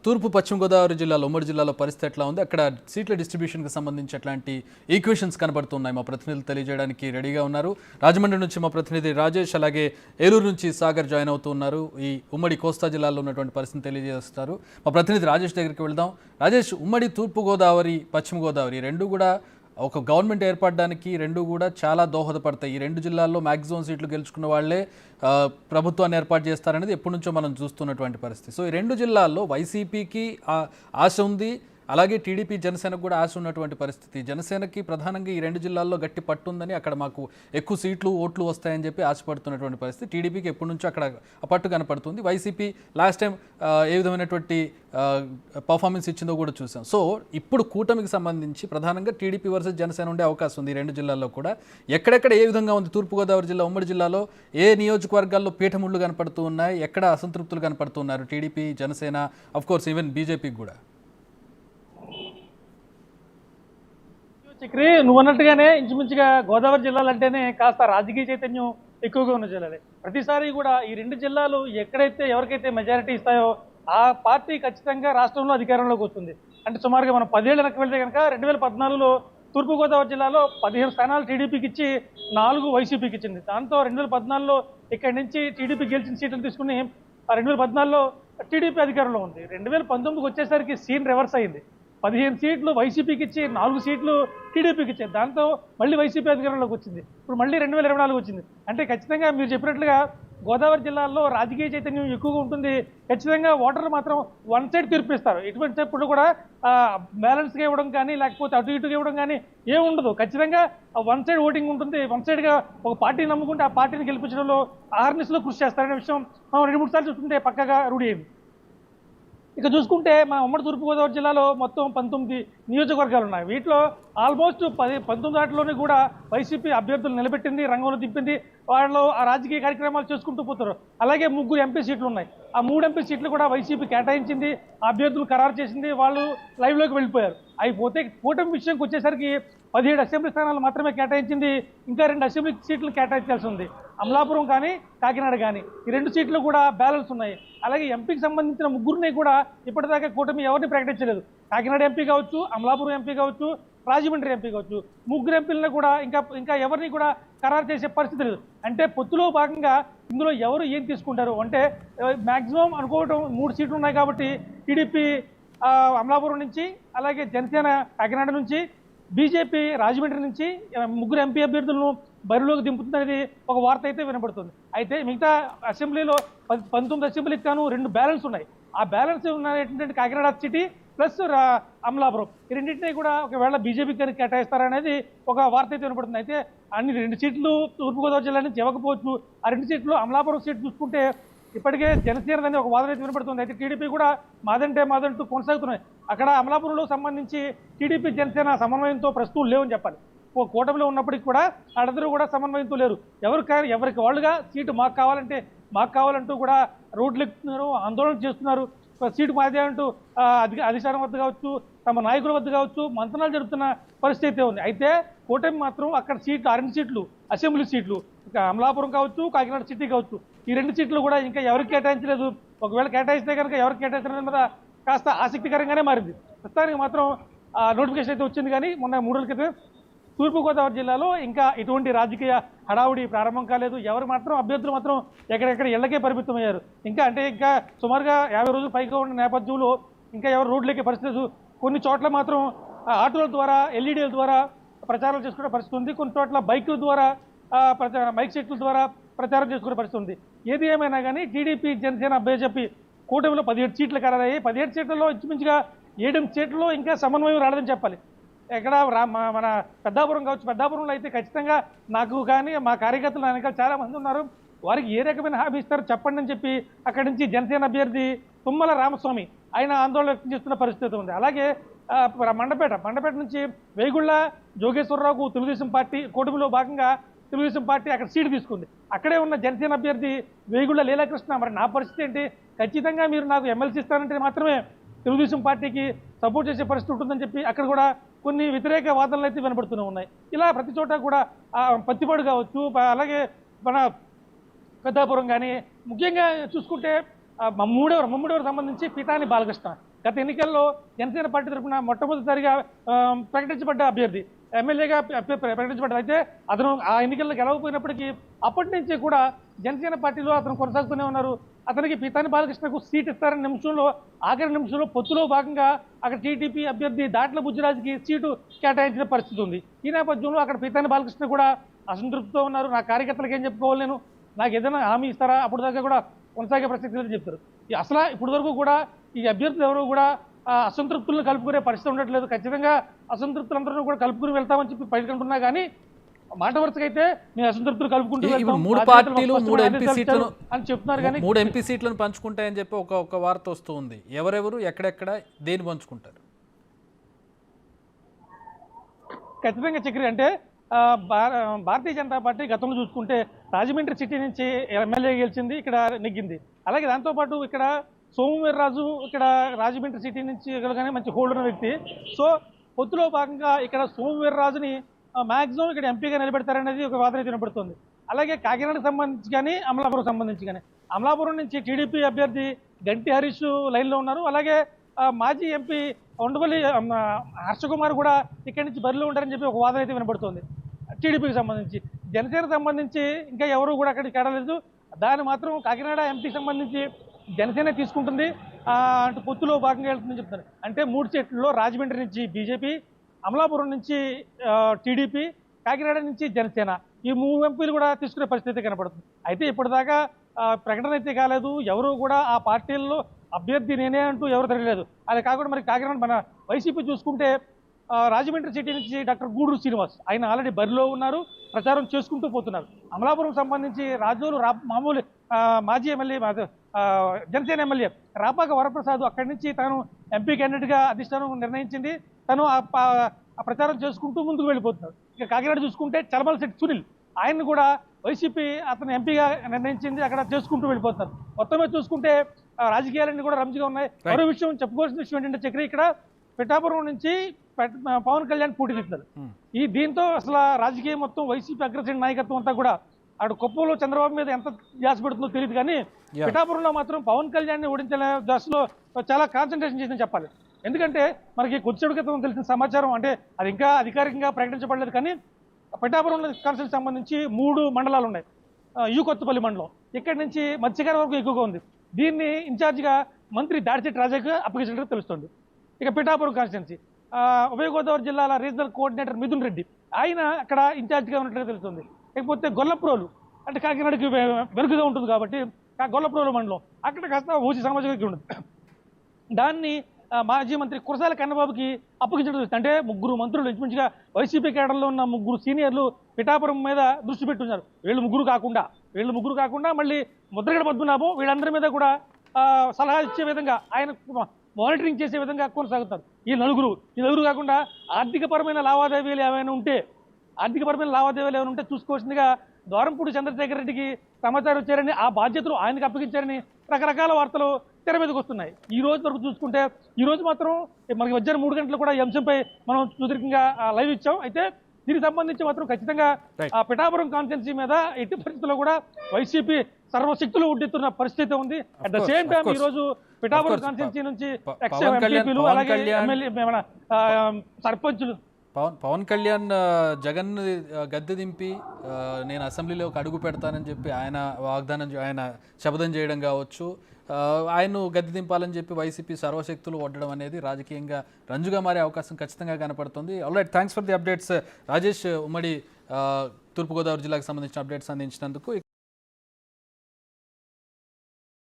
తూర్పు పశ్చిమ గోదావరి జిల్లాలో ఉమ్మడి జిల్లాలో పరిస్థితి ఎట్లా ఉంది, అక్కడ సీట్ల డిస్ట్రిబ్యూషన్కి సంబంధించి ఎట్లాంటి ఈక్వేషన్స్ కనబడుతున్నాయి మా ప్రతినిధులు తెలియజేయడానికి రెడీగా ఉన్నారు. రాజమండ్రి నుంచి మా ప్రతినిధి రాజేష్, అలాగే ఏలూరు నుంచి సాగర్ జాయిన్ అవుతూ ఉన్నారు. ఈ ఉమ్మడి కోస్తా జిల్లాలో ఉన్నటువంటి పరిస్థితిని తెలియజేస్తారు. మా ప్రతినిధి రాజేష్ దగ్గరికి వెళ్దాం. రాజేష్, ఉమ్మడి తూర్పు గోదావరి పశ్చిమ గోదావరి రెండు కూడా ఒక గవర్నమెంట్ ఏర్పడడానికి రెండు కూడా చాలా దోహదపడతాయి. ఈ రెండు జిల్లాల్లో మ్యాక్సిమం సీట్లు గెలుచుకున్న వాళ్లే ప్రభుత్వాన్ని ఏర్పాటు చేస్తారనేది ఎప్పటి నుంచో మనం చూస్తున్నటువంటి పరిస్థితి. సో ఈ రెండు జిల్లాల్లో వైసీపీకి ఆశ ఉంది, అలాగే టీడీపీ జనసేనకు కూడా ఆశ ఉన్నటువంటి పరిస్థితి. జనసేనకి ప్రధానంగా ఈ రెండు జిల్లాల్లో గట్టి పట్టుందని, అక్కడ మాకు ఎక్కువ సీట్లు ఓట్లు వస్తాయని చెప్పి ఆశపడుతున్నటువంటి పరిస్థితి. టీడీపీకి ఎప్పటి నుంచో అక్కడ పట్టు కనపడుతుంది. వైసీపీ లాస్ట్ టైం ఏ విధమైనటువంటి పర్ఫార్మెన్స్ ఇచ్చిందో కూడా చూసాం. సో ఇప్పుడు కూటమికి సంబంధించి ప్రధానంగా టీడీపీ వర్సెస్ జనసేన ఉండే అవకాశం ఉంది ఈ రెండు జిల్లాల్లో కూడా. ఎక్కడెక్కడ ఏ విధంగా ఉంది తూర్పుగోదావరి జిల్లా, ఉమ్మడి జిల్లాలో ఏ నియోజకవర్గాల్లో పీఠముళ్ళు కనపడుతూ ఉన్నాయి, ఎక్కడ అసంతృప్తులు కనపడుతున్నారు టీడీపీ, జనసేన, అఫ్కోర్స్ ఈవెన్ బీజేపీకి కూడా? చక్రి, నువ్వు అన్నట్టుగానే ఇంచుమించుగా గోదావరి జిల్లాలు అంటేనే కాస్త రాజకీయ చైతన్యం ఎక్కువగా ఉన్న జిల్లాలే. ప్రతిసారి కూడా ఈ రెండు జిల్లాలు ఎక్కడైతే ఎవరికైతే మెజారిటీ ఇస్తాయో ఆ పార్టీ ఖచ్చితంగా రాష్ట్రంలో అధికారంలోకి వస్తుంది. అంటే సుమారుగా మనం 10 ఏళ్ళ వెనక్కి వెళ్తే కనుక 2014లో తూర్పుగోదావరి జిల్లాలో 15 స్థానాలు టీడీపీకి ఇచ్చి 4 వైసీపీకి ఇచ్చింది. దాంతో 2014లో ఇక్కడి నుంచి టీడీపీ గెలిచిన సీట్లు తీసుకుని 2014లో టీడీపీ అధికారంలో ఉంది. 2019కి వచ్చేసరికి సీన్ రివర్స్ అయింది. 15 సీట్లు వైసీపీకి ఇచ్చి 4 సీట్లు టీడీపీకి ఇచ్చారు. దాంతో మళ్ళీ వైసీపీ అధికారంలోకి వచ్చింది. ఇప్పుడు మళ్ళీ 2024 వచ్చింది. అంటే ఖచ్చితంగా మీరు చెప్పినట్లుగా గోదావరి జిల్లాల్లో రాజకీయ చైతన్యం ఎక్కువగా ఉంటుంది. ఖచ్చితంగా ఓటర్లు మాత్రం వన్ సైడ్ తీర్పిస్తారు. ఇటువంటిప్పుడు కూడా బ్యాలెన్స్గా ఇవ్వడం కానీ లేకపోతే అటు ఇటుగా ఇవ్వడం కానీ ఏముండదు. ఖచ్చితంగా వన్ సైడ్ ఓటింగ్ ఉంటుంది. వన్ సైడ్గా ఒక పార్టీని నమ్ముకుంటే ఆ పార్టీని గెలిపించడంలో ఆర్నిస్లో కృషి చేస్తారనే విషయం మనం 2-3 సార్లు చూస్తుంటే పక్కగా రూఢి అయింది. ఇక చూసుకుంటే మా ఉమ్మడి తూర్పుగోదావరి జిల్లాలో మొత్తం 19 నియోజకవర్గాలు ఉన్నాయి. వీటిలో ఆల్మోస్ట్ 19 వాటిలోనే కూడా వైసీపీ అభ్యర్థులు నిలబెట్టింది, రంగంలో దింపింది. వాళ్ళు ఆ రాజకీయ కార్యక్రమాలు చేసుకుంటూ పోతారు. అలాగే 3 ఎంపీ సీట్లు ఉన్నాయి. ఆ 3 ఎంపీ సీట్లు కూడా వైసీపీ కేటాయించింది, అభ్యర్థులు ఖరారు చేసింది, వాళ్ళు లైవ్లోకి వెళ్ళిపోయారు. అయిపోతే కూటమి విషయంకి వచ్చేసరికి 17 అసెంబ్లీ స్థానాలు మాత్రమే కేటాయించింది. ఇంకా 2 అసెంబ్లీ సీట్లు కేటాయించాల్సి ఉంది. అమలాపురం కానీ కాకినాడ కానీ ఈ 2 సీట్లు కూడా బ్యాలెన్స్ ఉన్నాయి. అలాగే ఎంపీకి సంబంధించిన 3 కూడా ఇప్పటిదాకా కూటమి ఎవరిని ప్రకటించలేదు. కాకినాడ ఎంపీ కావచ్చు, అమలాపురం ఎంపీ కావచ్చు, రాజమండ్రి ఎంపీ కావచ్చు, 3 ఎంపీలను కూడా ఇంకా ఎవరిని కూడా ఖరారు చేసే పరిస్థితి లేదు. అంటే పొత్తులో భాగంగా ఇందులో ఎవరు ఏం తీసుకుంటారు అంటే మ్యాక్సిమం అనుకోవడం 3 సీట్లు ఉన్నాయి కాబట్టి టీడీపీ అమలాపురం నుంచి, అలాగే జనసేన కాకినాడ నుంచి, బీజేపీ రాజమండ్రి నుంచి 3 ఎంపీ అభ్యర్థులను బరిలోకి దింపుతుందనేది ఒక వార్త అయితే వినబడుతుంది. అయితే మిగతా అసెంబ్లీలో 19 అసెంబ్లీకి గాను 2 బ్యాలెన్స్ ఉన్నాయి. ఆ బ్యాలెన్స్ ఉన్నటువంటి కాకినాడ సిటీ ప్లస్ అమలాపురం ఈ రెండింటినీ కూడా ఒకవేళ బీజేపీకి కానీ కేటాయిస్తారనేది ఒక వార్త అయితే వినబడుతుంది. అయితే అన్ని 2 సీట్లు తూర్పుగోదావరి జిల్లా నుంచి ఇవ్వకపోవచ్చు. ఆ 2 సీట్లు అమలాపురం సీట్ చూసుకుంటే ఇప్పటికే జనసేనదని ఒక వాదన అయితే వినబడుతుంది. అయితే టీడీపీ కూడా మాదంటూ కొనసాగుతున్నాయి. అక్కడ అమలాపురంలో సంబంధించి టీడీపీ జనసేన సమన్వయంతో ప్రస్తుతం లేవని చెప్పాలి. కూటమిలో ఉన్నప్పటికీ కూడా వాళ్ళందరూ కూడా సమన్వయంతో లేరు. ఎవరికి వాళ్ళుగా సీటు మాకు కావాలంటూ కూడా రోడ్లు ఎక్కుతున్నారు, ఆందోళన చేస్తున్నారు. సీటు మాదే అంటూ అధికారం వద్ద కావచ్చు, తమ నాయకుల వద్ద కావచ్చు మంతనాలు జరుపుతున్న పరిస్థితి ఉంది. అయితే కూటమి మాత్రం అక్కడ సీట్లు 2 సీట్లు అసెంబ్లీ సీట్లు అమలాపురం కావచ్చు, కాకినాడ సిటీ కావచ్చు ఈ 2 సీట్లు కూడా ఇంకా ఎవరికి కేటాయించలేదు. ఒకవేళ కేటాయిస్తే కనుక ఎవరికి కేటాయించడం మీద కాస్త ఆసక్తికరంగానే మారింది. ప్రస్తుతానికి మాత్రం నోటిఫికేషన్ అయితే వచ్చింది. కానీ మొన్న 3 రోజుల క్రితం తూర్పుగోదావరి జిల్లాలో ఇంకా ఎటువంటి రాజకీయ హడావుడి ప్రారంభం కాలేదు. అభ్యర్థులు మాత్రం ఎక్కడెక్కడ ఇళ్లకే పరిమితమయ్యారు. ఇంకా సుమారుగా 50 రోజులు పైగా ఉన్న నేపథ్యంలో ఇంకా ఎవరు రోడ్లెక్కే పరిస్థితి. కొన్ని చోట్ల మాత్రం ఆటోల ద్వారా, ఎల్ఈడీల ద్వారా ప్రచారం చేసుకునే పరిస్థితి ఉంది. కొన్ని చోట్ల బైకుల ద్వారా, మైక్ సెట్ల ద్వారా ప్రచారం చేసుకునే పరిస్థితి ఉంది. ఏది ఏమైనా కానీ టీడీపీ, జనసేన, బీజేపీ కూటమిలో 17 సీట్లు ఖరారయ్యాయి. 17 సీట్లలో ఇంచుమించుగా 7 సీట్లలో ఇంకా సమన్వయం రాలేదని చెప్పాలి. ఎక్కడ మన పెద్దాపురం కావచ్చు, పెద్దాపురంలో అయితే ఖచ్చితంగా నాకు కానీ మా కార్యకర్తలు నా వెనకాల చాలా మంది ఉన్నారు. వారికి ఏ రకమైన హామీ ఇస్తారో చెప్పండి అని చెప్పి అక్కడి నుంచి జనసేన అభ్యర్థి తుమ్మల రామస్వామి ఆయన ఆందోళన వ్యక్తం చేస్తున్న పరిస్థితి ఉంది. అలాగే మండపేట నుంచి వేగుళ్ళ జోగేశ్వరరావుకు తెలుగుదేశం పార్టీ కూటమిలో భాగంగా తెలుగుదేశం పార్టీ అక్కడ సీటు తీసుకుంది. అక్కడే ఉన్న జనసేన అభ్యర్థి వేగుళ్ళ లీలాకృష్ణ, మరి నా పరిస్థితి ఏంటి, ఖచ్చితంగా మీరు నాకు ఎమ్మెల్సీ ఇస్తారంటే మాత్రమే తెలుగుదేశం పార్టీకి సపోర్ట్ చేసే పరిస్థితి ఉంటుందని చెప్పి అక్కడ కూడా కొన్ని వ్యతిరేక వాదనలు అయితే వినబడుతూనే ఉన్నాయి. ఇలా ప్రతి చోట కూడా పత్తిపాడు కావచ్చు, అలాగే మన పెద్దాపురం కానీ ముఖ్యంగా చూసుకుంటే ముమ్మడివరం సంబంధించి పితాని బాలకృష్ణ గత ఎన్నికల్లో జనసేన పార్టీ తరఫున మొట్టమొదటిసారిగా ప్రకటించబడ్డ అభ్యర్థి, ఎమ్మెల్యేగా ప్రకటించబడ్డారు. అయితే అతను ఆ ఎన్నికల్లో గెలవకపోయినప్పటికీ అప్పటి నుంచి కూడా జనసేన పార్టీలో అతను కొనసాగుతూనే ఉన్నారు. అతనికి పితాని బాలకృష్ణకు సీట్ ఇస్తారని నిమిషంలో, ఆఖరి నిమిషంలో పొత్తులో భాగంగా అక్కడ టీడీపీ అభ్యర్థి దాట్ల బుజ్జిరాజుకి సీటు కేటాయించిన పరిస్థితి ఉంది. ఈ నేపథ్యంలో అక్కడ పితాని బాలకృష్ణ కూడా అసంతృప్తితో ఉన్నారు. నా కార్యకర్తలకు ఏం చెప్పుకోవాలి, నేను నాకు ఏదైనా హామీ ఇస్తారా, అప్పుడు దాకా కూడా కొనసాగే ప్రసక్తి లేదని చెప్తారు. అసలు ఇప్పటి వరకు కూడా ఈ అభ్యర్థులు ఎవరు కూడా అసంతృప్తులను కలుపుకునే పరిస్థితి ఉండట్లేదు. ఖచ్చితంగా అసంతృప్తులందరూ కూడా కలుపుకుని వెళ్తామని చెప్పి పైకంటున్నా కానీ మాట వరుసగా అయితే మేము అసంతృప్తులు కలుపుకుంటూ ఇప్పుడు 3 పార్టీలు 3 ఎంపీ సీట్లను అని చెప్తున్నారు కానీ 3 ఎంపీ సీట్లను పంచుకుంటాయని చెప్పి ఒక వార్త వస్తూ ఉంది. ఎవరెవరు ఎక్కడెక్కడ దేని పంచుకుంటారు? ఖచ్చితంగా చక్రి అంటే భారతీయ జనతా పార్టీ గతంలో చూసుకుంటే రాజమండ్రి సిటీ నుంచి ఎమ్మెల్యే గెలిచింది, ఇక్కడ నెగ్గింది. అలాగే దాంతోపాటు ఇక్కడ సోమవీర్రాజు ఇక్కడ రాజమండ్రి సిటీ నుంచి గెలగానే మంచి హోల్డ్ ఉన్న వ్యక్తి. సో పొత్తులో భాగంగా ఇక్కడ సోమవీర్రాజుని మ్యాక్సిమం ఇక్కడ ఎంపీగా నిలబెడతారనేది ఒక వాదన అయితే వినపడుతుంది. అలాగే కాకినాడకు సంబంధించి కానీ అమలాపురం సంబంధించి కానీ, అమలాపురం నుంచి టీడీపీ అభ్యర్థి గంటి హరీష్ లైన్లో ఉన్నారు. అలాగే మాజీ ఎంపీ ఉండవల్లి హర్షకుమార్ కూడా ఇక్కడి నుంచి బరిలో ఉంటారని చెప్పి ఒక వాదన అయితే వినపడుతుంది టీడీపీకి సంబంధించి. జనసేనకు సంబంధించి ఇంకా ఎవరు కూడా అక్కడికి కేడలేదు. దాన్ని మాత్రం కాకినాడ ఎంపీ సంబంధించి జనసేన తీసుకుంటుంది, అంటే పొత్తులో భాగంగా వెళ్తుందని చెప్తారు. అంటే 3 సీట్లలో రాజమండ్రి నుంచి బీజేపీ, అమలాపురం నుంచి టీడీపీ, కాకినాడ నుంచి జనసేన, ఈ 3 ఎంపీలు కూడా తీసుకునే పరిస్థితి కనపడుతుంది. అయితే ఇప్పటిదాకా ప్రకటన అయితే కాలేదు. ఎవరు కూడా ఆ పార్టీల్లో అభ్యర్థి నేనే అంటూ ఎవరు తిరగలేదు. అలా కాకుండా మరి కాకినాడ మన వైసీపీ చూసుకుంటే రాజమండ్రి సిటీ నుంచి డాక్టర్ గూడూరు శ్రీనివాస్ ఆయన ఆల్రెడీ బరిలో ఉన్నారు, ప్రచారం చేసుకుంటూ పోతున్నారు. అమలాపురం సంబంధించి మామూలు మాజీ ఎమ్మెల్యే జనసేన ఎమ్మెల్యే రాపాక వరప్రసాద్ అక్కడి నుంచి తాను ఎంపీ క్యాండిడేట్గా అధిష్టానం నిర్ణయించింది. తను ఆ ప్రచారం చేసుకుంటూ ముందుకు వెళ్ళిపోతున్నారు. ఇక కాకినాడ చూసుకుంటే చలమలశెట్టి సునీల్ ఆయన్ని కూడా వైసీపీ అతను ఎంపీగా నిర్ణయించింది, అక్కడ చేసుకుంటూ వెళ్ళిపోతున్నారు. మొత్తమే చూసుకుంటే రాజకీయాలన్నీ కూడా రంజుగా ఉన్నాయి. మరో విషయం చెప్పుకోవాల్సిన విషయం ఏంటంటే చక్రి, ఇక్కడ పిఠాపురం నుంచి పవన్ కళ్యాణ్ పోటీ చేస్తున్నారు. దీంతో అసలు రాజకీయం మొత్తం వైసీపీ అగ్రశ్రేణి నాయకత్వం అంతా కూడా అటు కుప్పంలో చంద్రబాబు మీద ఎంత ధ్యాస పెడుతుందో తెలియదు కానీ పిఠాపురంలో మాత్రం పవన్ కళ్యాణ్ ని ఓడించే దశలో చాలా కాన్సన్ట్రేషన్ చేసిందని చెప్పాలి. ఎందుకంటే మనకి కొద్దిసేపు క్రితం తెలిసిన సమాచారం, అంటే అది ఇంకా అధికారికంగా ప్రకటించబడలేదు కానీ పిఠాపురం కాన్స్టిట్యూన్సీకి సంబంధించి 3 మండలాలు ఉన్నాయి. కొత్తపల్లి మండలం ఇక్కడి నుంచి మత్స్యకార వరకు ఎక్కువగా ఉంది. దీన్ని ఇన్ఛార్జిగా మంత్రి దాడిశెట్టి రాజాకు అప్పగించినట్టు తెలుస్తుంది. ఇక పిఠాపురం కాన్స్టిట్యూన్సీ ఉభయ గోదావరి జిల్లాల రీజనల్ కోఆర్డినేటర్ మిథున్ రెడ్డి ఆయన అక్కడ ఇన్ఛార్జిగా ఉన్నట్లుగా తెలుస్తుంది. లేకపోతే గొల్లప్రోలు అంటే కాకినాడకి వెనుకగా ఉంటుంది కాబట్టి గొల్లప్రోలు మండలం అక్కడ కాస్త ఓసీ సామాజిక ఉంటుంది. దాన్ని మాజీ మంత్రి కురసాల కన్నబాబుకి అప్పగించడం. అంటే 3 మంత్రులు ఇంచుమించుగా వైసీపీ కేడర్లో ఉన్న 3 సీనియర్లు పిఠాపురం మీద దృష్టి పెట్టున్నారు. వీళ్ళు ముగ్గురు కాకుండా మళ్ళీ ముద్రగడ పద్మనాభం వీళ్ళందరి మీద కూడా సలహా ఇచ్చే విధంగా, ఆయన మానిటరింగ్ చేసే విధంగా కొనసాగుతారు. ఈ నలుగురు కాకుండా ఆర్థికపరమైన లావాదేవీలు ఏమైనా ఉంటే చూసుకోవాల్సిందిగా ద్వారంపూడి చంద్రశేఖర్ రెడ్డికి సమాచారం ఇచ్చారని, ఆ బాధ్యతలు ఆయనకు అప్పగించారని రకరకాల వార్తలు తెర మీదకి వస్తున్నాయి. ఈ రోజు వరకు చూసుకుంటే ఈ రోజు మాత్రం మనకి మధ్యాహ్నం 3 గంటలు కూడా ఈ అంశంపై మనం సుదీర్ఘంగా లైవ్ ఇచ్చాం. అయితే దీనికి సంబంధించి మాత్రం ఖచ్చితంగా ఆ పిఠాపురం కాన్స్టిట్యున్సీ మీద ఎట్టి పరిస్థితుల్లో కూడా వైసీపీ సర్వశక్తులు ఉడ్డెత్తున్న పరిస్థితి ఉంది. అట్ ద సేమ్ టైం ఈ రోజు పిఠాపురం కాన్స్టిట్యున్సీ నుంచి ఎంపీలు అలాగే ఎమ్మెల్యే సర్పంచులు పవన్ కళ్యాణ్ జగన్ గద్దె దింపి నేను అసెంబ్లీలోకి అడుగు పెడతానని చెప్పి ఆయన శపథం చేయడం కావచ్చు, ఆయన్ను గద్దె దింపాలని చెప్పి వైసీపీ సర్వశక్తులు ఒడ్డడం అనేది రాజకీయంగా రంజుగా మారే అవకాశం ఖచ్చితంగా కనపడుతుంది. Alright, thanks for the updates Rajesh. ఉమ్మడి తూర్పుగోదావరి జిల్లాకు సంబంధించిన అప్డేట్స్ అందించినందుకు.